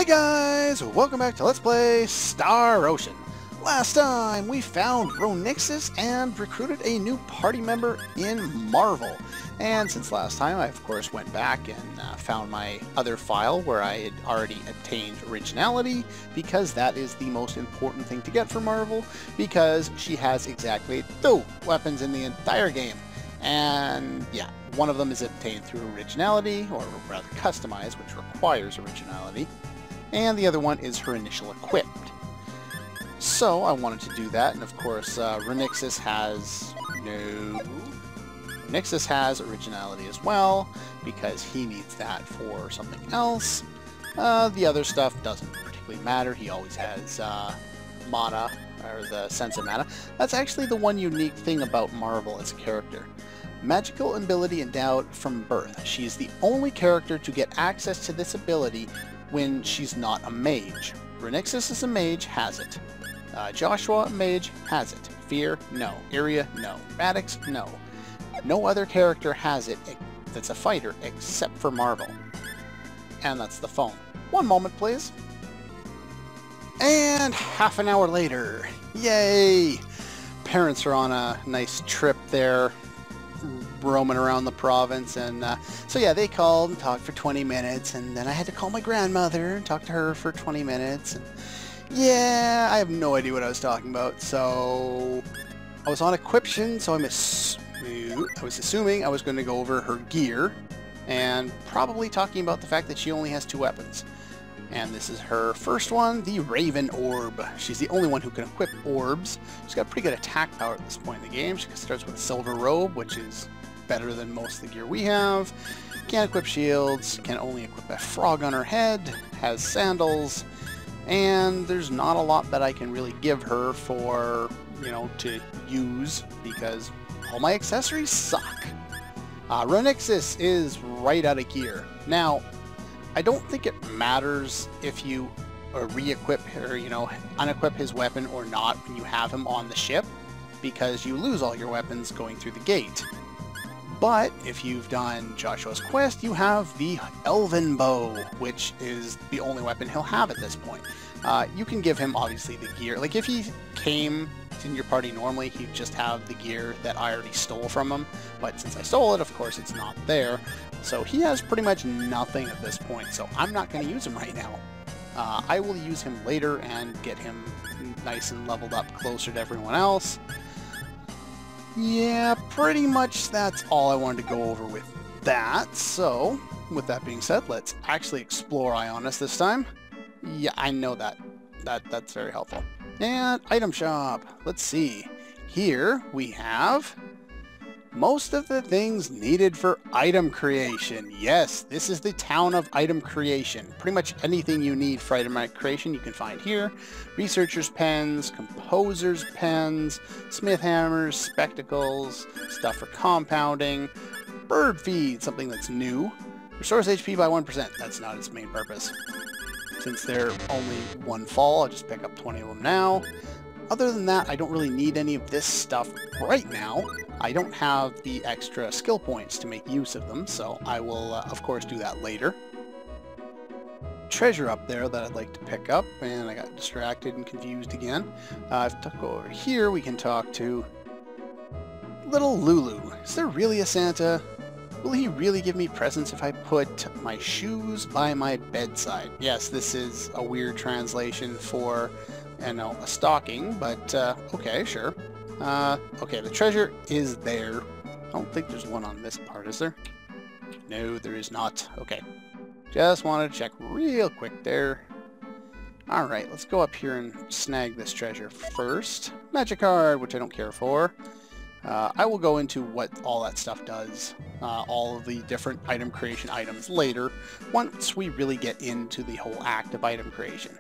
Hey guys! Welcome back to Let's Play Star Ocean. Last time we found Ronixus and recruited a new party member in Marvel. And since last time I of course went back and found my other file where I had already obtained originality, because that is the most important thing to get for Marvel, because she has exactly 2 weapons in the entire game. And yeah, one of them is obtained through originality, or rather customized, which requires originality. And the other one is her initial equipped. So I wanted to do that, and of course Ronixus has originality as well, because he needs that for something else. The other stuff doesn't particularly matter. He always has mana, or the sense of mana. That's actually the one unique thing about Marvel as a character. Magical ability endowed from birth. She's the only character to get access to this ability when she's not a mage. Ronixus is a mage, has it. Joshua, mage, has it. Fear, no. Iria, no. Radix, no. No other character has it that's a fighter except for Marvel. And that's the phone. One moment, please. And half an hour later. Yay! Parents are on a nice trip there, roaming around the province, and so yeah, they called and talked for 20 minutes, and then I had to call my grandmother and talk to her for 20 minutes, and yeah, I have no idea what I was talking about. So I was on Equiption, so I was assuming I was going to go over her gear, and probably talking about the fact that she only has 2 weapons. And this is her first one, the Raven Orb. She's the only one who can equip orbs. She's got pretty good attack power at this point in the game. She starts with a Silver Robe, which is better than most of the gear we have. Can't equip shields, can only equip a frog on her head, has sandals, and there's not a lot that I can really give her for, you know, to use, because all my accessories suck. Ronixus is right out of gear. Now, I don't think it matters if you re-equip or, you know, unequip his weapon or not when you have him on the ship, because you lose all your weapons going through the gate. But if you've done Joshua's quest, you have the Elven Bow, which is the only weapon he'll have at this point. You can give him, obviously, the gear. Like, if he came in your party normally, he'd just have the gear that I already stole from him. But since I stole it, of course, it's not there. So he has pretty much nothing at this point, so I'm not going to use him right now. I will use him later and get him nice and leveled up closer to everyone else. Yeah, pretty much that's all I wanted to go over with that. So, with that being said, let's actually explore Ionis this time. Yeah, I know that's very helpful. And item shop. Let's see. Here we have most of the things needed for item creation. Yes, this is the town of item creation. Pretty much anything you need for item creation you can find here. Researcher's pens, composer's pens, smith hammers, spectacles, stuff for compounding, bird feed, something that's new. Restores HP by 1%. That's not its main purpose. Since they're only 1 fall, I'll just pick up 20 of them now. Other than that, I don't really need any of this stuff right now. I don't have the extra skill points to make use of them, so I will, of course, do that later. Treasure up there that I'd like to pick up, and I got distracted and confused again. If I go over here, we can talk to little Lulu. Is there really a Santa? Will he really give me presents if I put my shoes by my bedside? Yes, this is a weird translation for, you know, a stocking, but okay, sure. Okay, the treasure is there. I don't think there's one on this part, is there? No, there is not. Okay. Just wanted to check real quick there. Alright, let's go up here and snag this treasure first. Magic card, which I don't care for. I will go into what all that stuff does, all of the different item creation items later, once we really get into the whole act of item creation.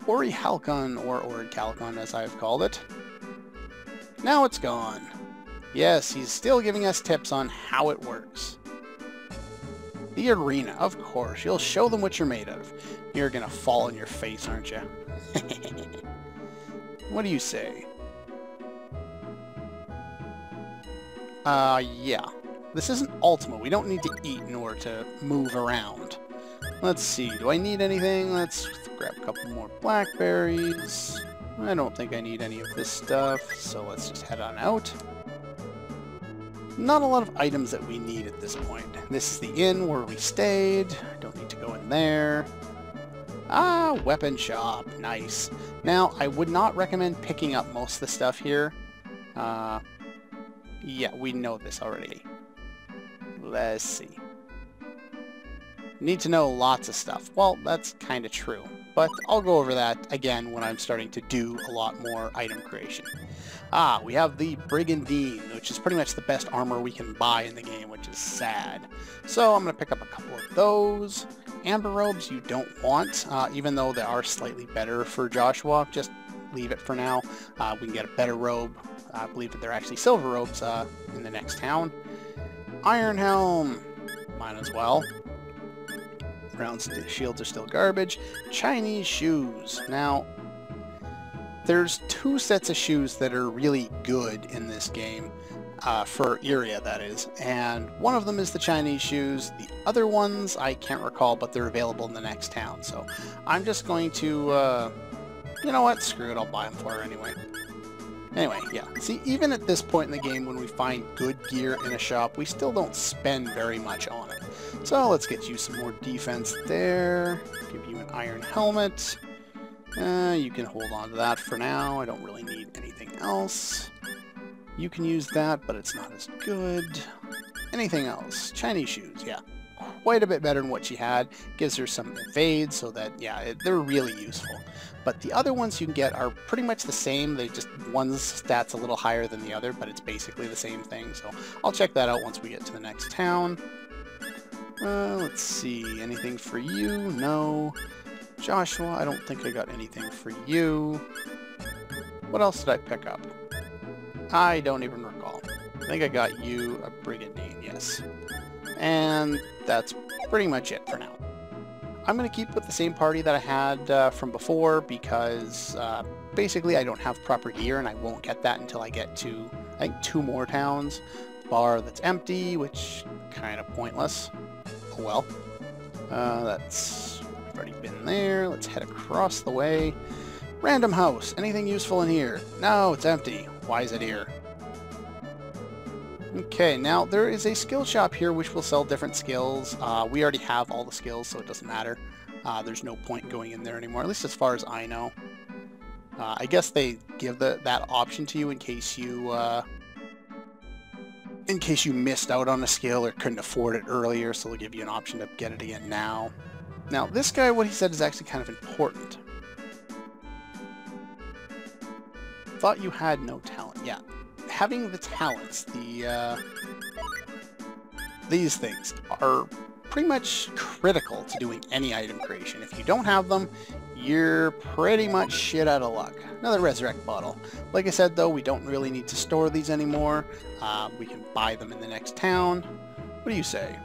Orichalcon, or Orichalcon as I've called it. Now it's gone. Yes, he's still giving us tips on how it works. The arena, of course. You'll show them what you're made of. You're gonna fall on your face, aren't you? What do you say? Yeah. This isn't Ultima. We don't need to eat in order to move around. Let's see, do I need anything? Let's grab a couple more blackberries. I don't think I need any of this stuff, so let's just head on out. Not a lot of items that we need at this point. This is the inn where we stayed. Don't need to go in there. Ah, weapon shop. Nice. Now, I would not recommend picking up most of the stuff here. Yeah, we know this already. Let's see. Need to know lots of stuff. Well, that's kind of true. But I'll go over that again when I'm starting to do a lot more item creation. Ah, we have the Brigandine, which is pretty much the best armor we can buy in the game, which is sad. So I'm going to pick up a couple of those. Amber robes you don't want, even though they are slightly better for Joshua. Just leave it for now. We can get a better robe. I believe that they're actually silver robes in the next town. Iron helm, might as well. Round shields are still garbage. Chinese shoes. Now, there's two sets of shoes that are really good in this game, for Iria that is, and one of them is the Chinese shoes. The other ones I can't recall, but they're available in the next town, so I'm just going to, you know what, screw it, I'll buy them for her anyway. Anyway, yeah, see, even at this point in the game when we find good gear in a shop, we still don't spend very much on it. So let's get you some more defense there, give you an iron helmet. You can hold on to that for now. I don't really need anything else. You can use that, but it's not as good. Anything else? Chinese shoes, yeah. Quite a bit better than what she had. Gives her some evade so that, yeah, they're really useful. But the other ones you can get are pretty much the same. They just, one's stat's a little higher than the other, but it's basically the same thing. So I'll check that out once we get to the next town. Let's see. Anything for you? No. Joshua, I don't think I got anything for you. What else did I pick up? I don't even recall. I think I got you a Brigandine, yes. And that's pretty much it for now. I'm going to keep with the same party that I had from before because basically I don't have proper gear and I won't get that until I get to, I think, 2 more towns. Bar that's empty, which kind of pointless. Oh well. That's... I've already been there. Let's head across the way. Random house. Anything useful in here? No, it's empty. Why is it here? Okay, now there is a skill shop here which will sell different skills. We already have all the skills, so it doesn't matter. There's no point going in there anymore, at least as far as I know. I guess they give that option to you in case you missed out on a skill or couldn't afford it earlier, so they'll give you an option to get it again now. Now, this guy, what he said is actually kind of important. Thought you had no talent. Yeah. Having the talents, these things, are pretty much critical to doing any item creation. If you don't have them, you're pretty much shit out of luck. Another resurrect bottle. Like I said, though, we don't really need to store these anymore. We can buy them in the next town. What do you say?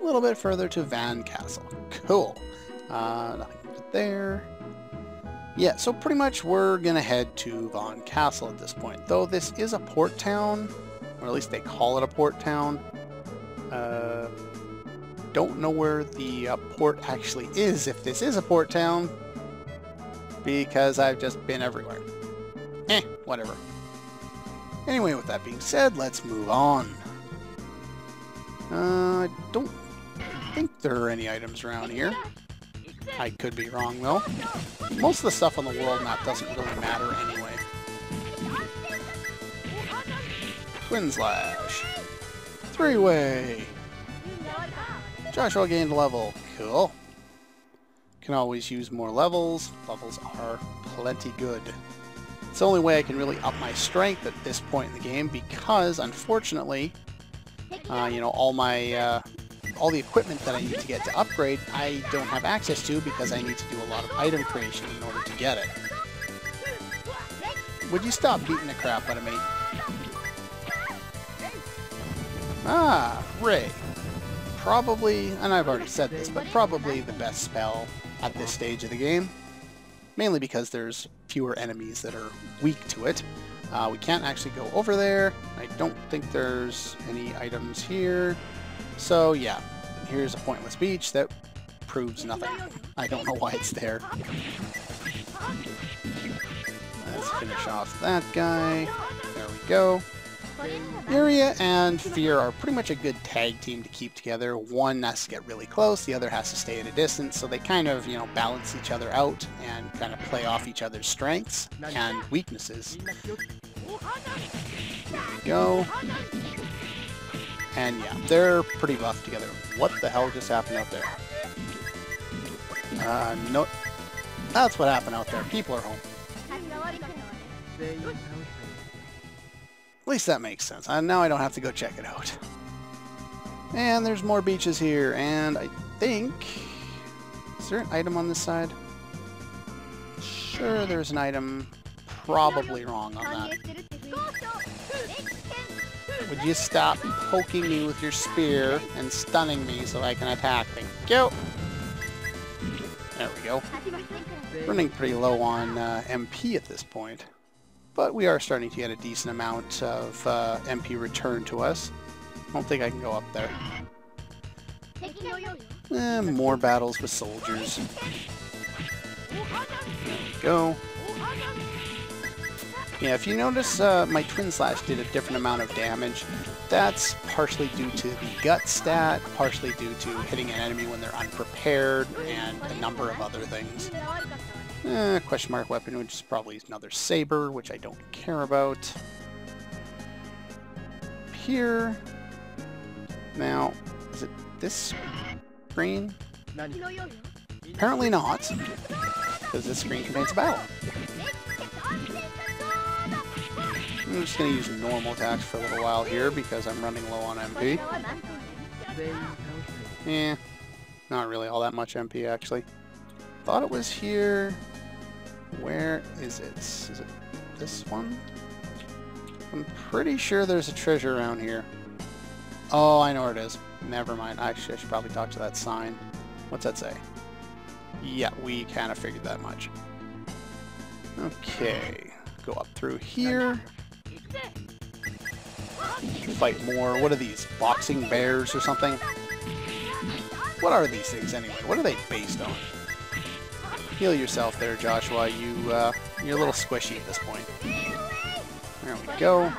A little bit further to Van Castle. Cool. Nothing there. Yeah, so pretty much we're gonna head to Van Castle at this point. Though this is a port town, or at least they call it a port town. Don't know where the port actually is, if this is a port town, because I've just been everywhere. Whatever. Anyway, with that being said, let's move on. I don't think there are any items around here. I could be wrong, though. Most of the stuff on the world map doesn't really matter anyway. Twin Slash. 3-way. Joshua gained a level. Cool. Can always use more levels. Levels are plenty good. It's the only way I can really up my strength at this point in the game because, unfortunately, you know, all the equipment that I need to get to upgrade, I don't have access to because I need to do a lot of item creation in order to get it. Would you stop beating the crap out of me? Ah, Ray. Probably, and I've already said this, but probably the best spell at this stage of the game. Mainly because there's fewer enemies that are weak to it. We can't actually go over there. I don't think there's any items here. So yeah, here's a pointless beach that proves nothing. I don't know why it's there. Let's finish off that guy. There we go. Iria and Fear are pretty much a good tag team to keep together. One has to get really close, the other has to stay at a distance, so they kind of, you know, balance each other out and kind of play off each other's strengths and weaknesses. There we go. And yeah, they're pretty rough together. What the hell just happened out there? No, that's what happened out there. People are home. At least that makes sense. Now I don't have to go check it out. And there's more beaches here, and I think... Is there an item on this side? Sure, there's an item. Probably wrong on that. Would you stop poking me with your spear and stunning me so I can attack? Thank you! There we go. Running pretty low on MP at this point. But we are starting to get a decent amount of MP returned to us. I don't think I can go up there. More battles with soldiers. There we go. Yeah, if you notice, my Twin Slash did a different amount of damage. That's partially due to the gut stat, partially due to hitting an enemy when they're unprepared, and a number of other things. Question mark weapon, which is probably another saber, which I don't care about. Here. Now, is it this screen? Apparently not, because this screen contains a battle. I'm just going to use normal attacks for a little while here because I'm running low on MP. Not really all that much MP actually. Thought it was here. Where is it? Is it this one? I'm pretty sure there's a treasure around here. Oh, I know where it is. Never mind. Actually, I should probably talk to that sign. What's that say? Yeah, we kind of figured that much. Okay. Go up through here. Fight more. What are these? Boxing bears or something? What are these things anyway? What are they based on? Heal yourself there, Joshua. You're a little squishy at this point. There we go.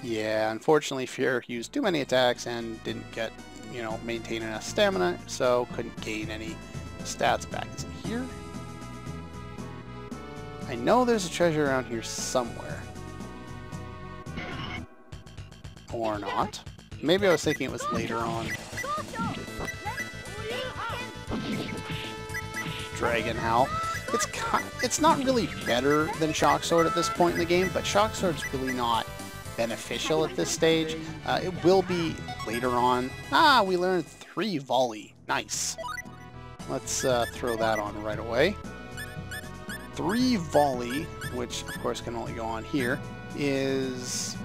Yeah, unfortunately, Fear used too many attacks and didn't get, you know, maintain enough stamina, so couldn't gain any stats back. Is it here? I know there's a treasure around here somewhere. Or not. Maybe I was thinking it was later on. Dragon Howl. It's not really better than Shock Sword at this point in the game, but Shock Sword's really not beneficial at this stage. It will be later on. Ah, we learned 3 volley. Nice. Let's throw that on right away. 3 volley, which of course can only go on here, is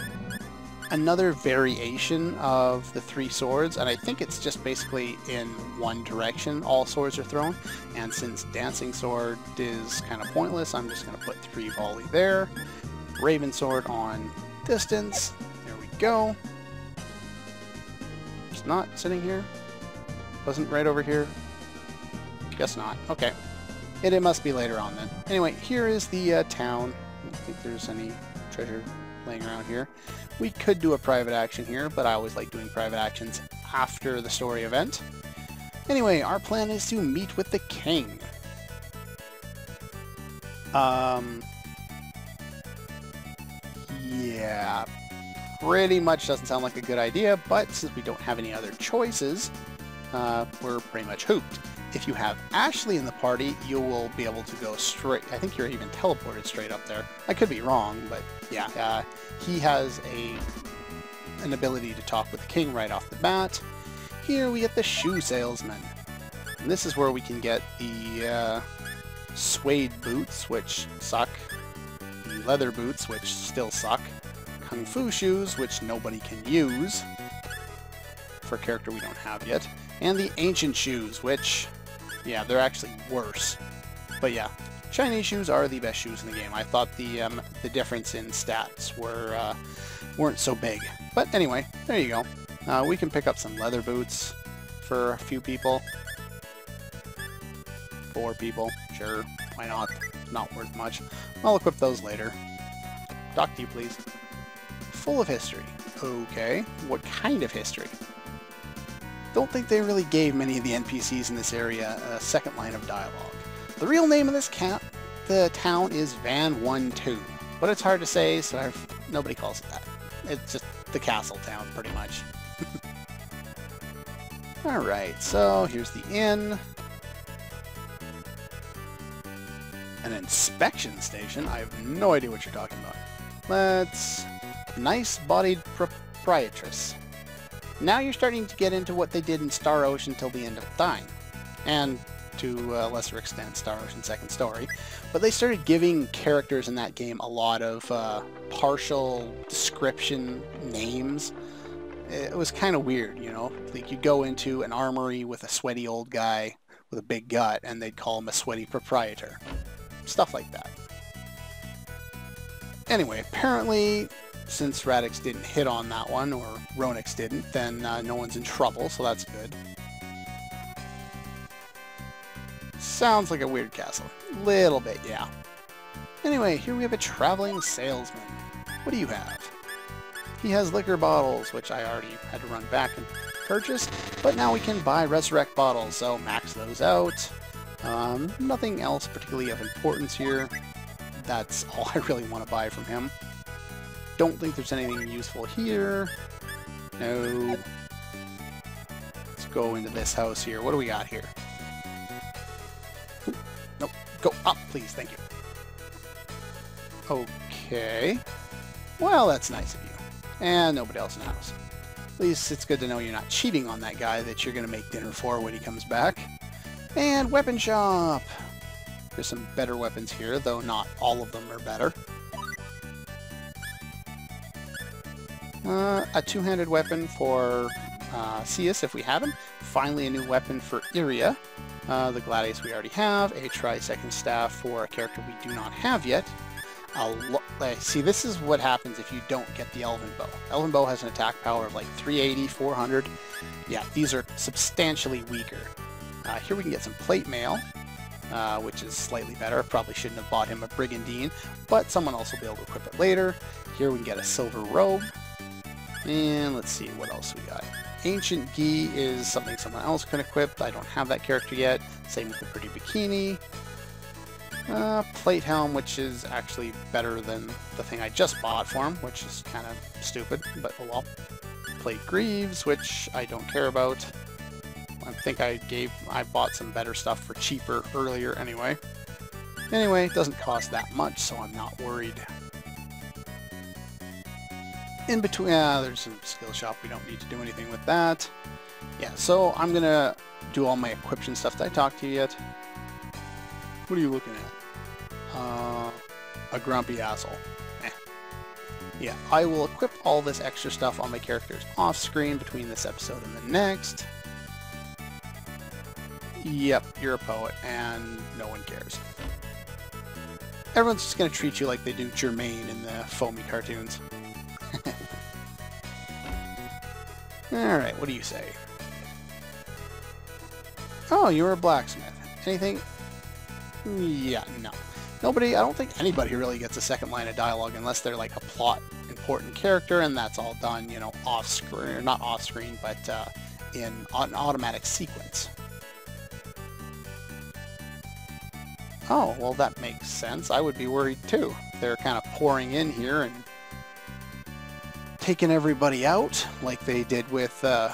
another variation of the 3 swords, and I think it's just basically in one direction all swords are thrown, and since Dancing Sword is kind of pointless, I'm just going to put 3 volley there. Raven Sword on distance. There we go. It's not sitting here. Wasn't right over here. Guess not. Okay. It must be later on then. Anyway, here is the town. I don't think there's any treasure laying around here. We could do a private action here, but I always like doing private actions after the story event. Anyway, our plan is to meet with the king. Yeah, pretty much doesn't sound like a good idea, but since we don't have any other choices, we're pretty much hooped. If you have Ashley in the party, you will be able to go straight. I think you're even teleported straight up there. I could be wrong, but yeah, he has an ability to talk with the king right off the bat. Here we get the shoe salesman. And this is where we can get the suede boots, which suck. The leather boots, which still suck. Kung Fu shoes, which nobody can use for a character we don't have yet. And the ancient shoes, which, yeah, they're actually worse. But yeah, Chinese shoes are the best shoes in the game. I thought the difference in stats weren't so big. But anyway, there you go. We can pick up some leather boots for a few people. 4 people, sure, why not? Not worth much. I'll equip those later. Talk to you, please. Full of history. Okay, what kind of history? Don't think they really gave many of the NPCs in this area a second line of dialogue. The real name of this the town is Van 1-2, but it's hard to say, so nobody calls it that. It's just the castle town, pretty much. Alright, so here's the inn. An inspection station? I have no idea what you're talking about. Let's... Nice-bodied proprietress. Now you're starting to get into what they did in Star Ocean till the end of time. And to a lesser extent, Star Ocean Second Story. But they started giving characters in that game a lot of partial description names. It was kind of weird, you know? Like, you go into an armory with a sweaty old guy with a big gut, and they'd call him a sweaty proprietor. Stuff like that. Anyway, apparently, since Radix didn't hit on that one, or Ronix didn't, then no one's in trouble, so that's good. Sounds like a weird castle. Little bit, yeah. Anyway, here we have a traveling salesman. What do you have? He has liquor bottles, which I already had to run back and purchase, but now we can buy resurrect bottles, so max those out. Nothing else particularly of importance here. That's all I really want to buy from him. Don't think there's anything useful here. No. Let's go into this house here. What do we got here? Ooh, nope. Go up, please. Thank you. Okay. Well, that's nice of you. And nobody else in the house. At least it's good to know you're not cheating on that guy that you're going to make dinner for when he comes back. And weapon shop! There's some better weapons here, though not all of them are better. A two-handed weapon for Cius if we had him. Finally a new weapon for Iria. The Gladius we already have. A tri-second staff for a character we do not have yet. See, this is what happens if you don't get the Elven Bow. Elven Bow has an attack power of like 380, 400. Yeah, these are substantially weaker. Here we can get some plate mail, which is slightly better. Probably shouldn't have bought him a Brigandine, but someone else will be able to equip it later. Here we can get a silver robe. And let's see what else we got. Ancient Gi is something someone else can equip. I don't have that character yet. Same with the pretty bikini. Plate helm, which is actually better than the thing I just bought for him, which is kind of stupid, but oh well. Plate greaves, which I don't care about. I think I bought some better stuff for cheaper earlier anyway. Anyway, it doesn't cost that much, so I'm not worried. In between, there's some skill shop. We don't need to do anything with that. Yeah, so I'm gonna do all my equipment stuff. Did I talk to you yet? What are you looking at? A grumpy asshole. Eh. Yeah, I will equip all this extra stuff on my characters off screen between this episode and the next. Yep, you're a poet, and no one cares. Everyone's just going to treat you like they do Jermaine in the Foamy cartoons. Alright, what do you say? Oh, you're a blacksmith. Anything? Yeah, no. Nobody, I don't think anybody really gets a second line of dialogue unless they're like a plot important character, and that's all done, you know, off screen, or not off screen, but in an automatic sequence. Oh, well that makes sense. I would be worried too. They're kind of pouring in here and taking everybody out, like they did with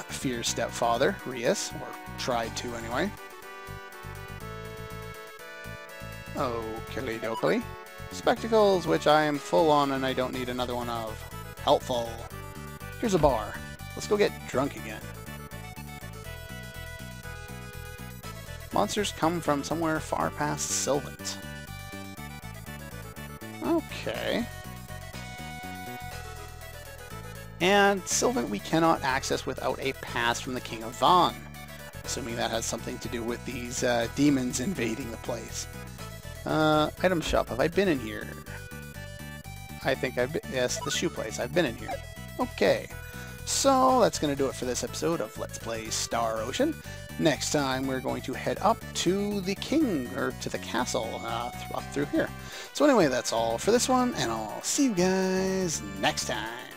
Fear's stepfather, Rias, or tried to anyway. Oakley dokley. Spectacles, which I am full on and I don't need another one of. Helpful. Here's a bar. Let's go get drunk again. Monsters come from somewhere far past Sylvant. Okay. And Sylvant we cannot access without a pass from the King of Van. Assuming that has something to do with these demons invading the place. Item shop. Have I been in here? I think I've been... Yes, the shoe place. I've been in here. Okay. So that's going to do it for this episode of Let's Play Star Ocean. Next time we're going to head up to the king, or to the castle, up through here. So anyway, that's all for this one, and I'll see you guys next time.